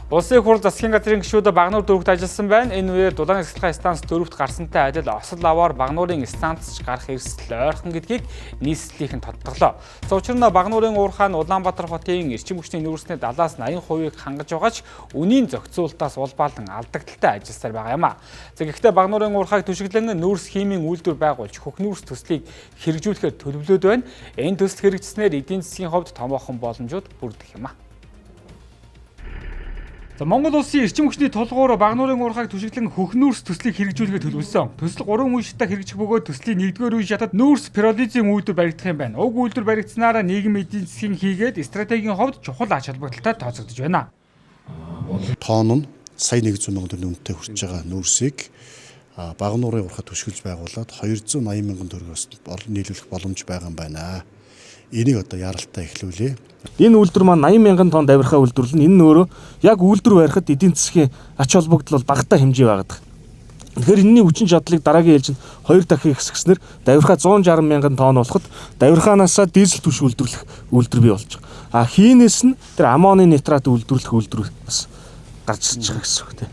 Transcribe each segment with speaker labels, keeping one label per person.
Speaker 1: Улсын хурл засгийн газрын гишүүд Багнуур дөрөвт ажилласан байна. Энэ үеэр дулаан эксплуатаци станц дөрөвт гарсантай адил осол аваар Багнуурын станцч гарах эрсдэл ойрхон гэдгийг нийслэлийнхэн тодтоглоо. Учир нь Багнуурын уурхай нь Улаанбаатар хотын эрчим хүчний нүүрсний 70-80%-ийг хангаж байгаач үнийн зохицуулалтаас улбаалан алдагдaltaй ажилласаар байгаа юм а. Гэхдээ Багнуурын уурхайг түшиглэн нүүрс химийн үйлдвэр байгуулж хөх нүүрс төслийг хэрэгжүүлэхээр төлөвлөд байна. Энэ төсөл хэрэгжснээр эдийн засгийн хувьд томоохон боломжууд бүрдэх юм а. Монгол улсын эрчим хүчний тулгуур Багнуурын уурхайг түшиглэн хөх нүүрс төслийг хэрэгжүүлэхэд төлөвлөсөн. Төсөл 3 үе шатаа хэрэгжих бөгөөд төслийн 1-р үе шатад нүүрс пиролизийн үйлдвэр баригдах юм байна. Уг үйлдвэр баригдсанаараа нийгэм эдийн засгийн хийгээд стратегийн хувьд чухал ач холбогдолтой тооцогдож байна.
Speaker 2: Тоон нь сая 100 мянган төгрөгийн үнэтэй хүрч байгаа нүүрсийг Багнуурын уурхай түшиглж байгуулад 280 мянган төгрөгөөс нийлүүлэх боломж байгаа юм байна. Энийг одоо яралтай эхлүүлээ.
Speaker 3: Энэ үйлдвэр маань 80 мянган тонн давирхаа үйлдвэрлэн энэ нь өөрөө яг үйлдвэр барихад эдийн засгийн ач холбогдол бол багатай хэмжээ байгаад. Тэгэхээр энэний хүчин чадлыг дараагийн ээлжинд 2 дахин ихсгэснээр давирхаа 160 мянган тонн болоход давирхаанаасаа дизель түвш үйлдвэрлэх үйлдвэр бий болж байгаа. Хийнээс нь тэр аммоны нитрат үйлдвэрлэх үйлдвэр бас гарч ирж байгаа гэсэн үг тийм.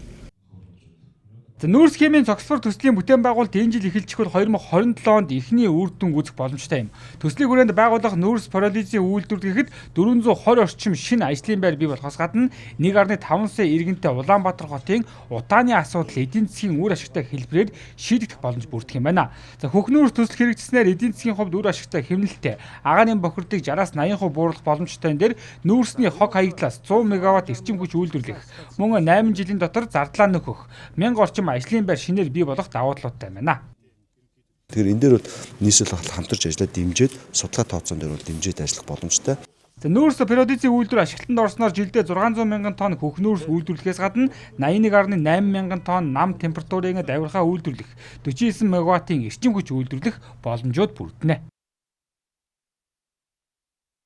Speaker 1: Нүүрс химийн цогцлбор төслийн бүтээн байгуулалт энэ жил эхэлчих бол 2027 онд эхний үр дүн үзэх боломжтой юм. Төслийн хүрээнд байгуулах нүүрс пиролизийн үйлдвэр гэхэд 420 орчим шинэ ажлын байр бий болохоос гадна 1.5 сая иргэнтэй Улаанбаатар хотын утааны асуудал эдийн засгийн үр ашигтай хэлбэрээр шийдэгдэх боломж бүрдэх юм байна. Хөх нүүрс төсөл хэрэгжснээр эдийн засгийн хувьд үр ашигтай хэмнэлттэй агааны бохирдыг 60-80% бууруулах боломжтой энэ дээр нүүрсний хог хаягдлаас 100 мегаватт эрчим хүч үйлдвэрлэх мөн 8 жилийн дотор зардлаа нөхөх 1000 орчим ажлын байр шинээр бий болох давуу талуудтай байна.
Speaker 2: Тэгэхээр энэ дээр бол нийслэл хамтарч ажиллаад дэмжиж судалгаа тооцоон дээр бол дэмжиж ажиллах боломжтой.
Speaker 1: Нүүрс пиролизийн үйлдвэр ашиглалтанд орсноор жилдээ 600 мянган тонн хөх нүүрс үйлдвэрлэхээс гадна 81.8 мянган тонн нам температурын давирхаа үйлдвэрлэх 49 мегаваттын эрчим хүч үйлдвэрлэх боломжууд бүрдэнэ.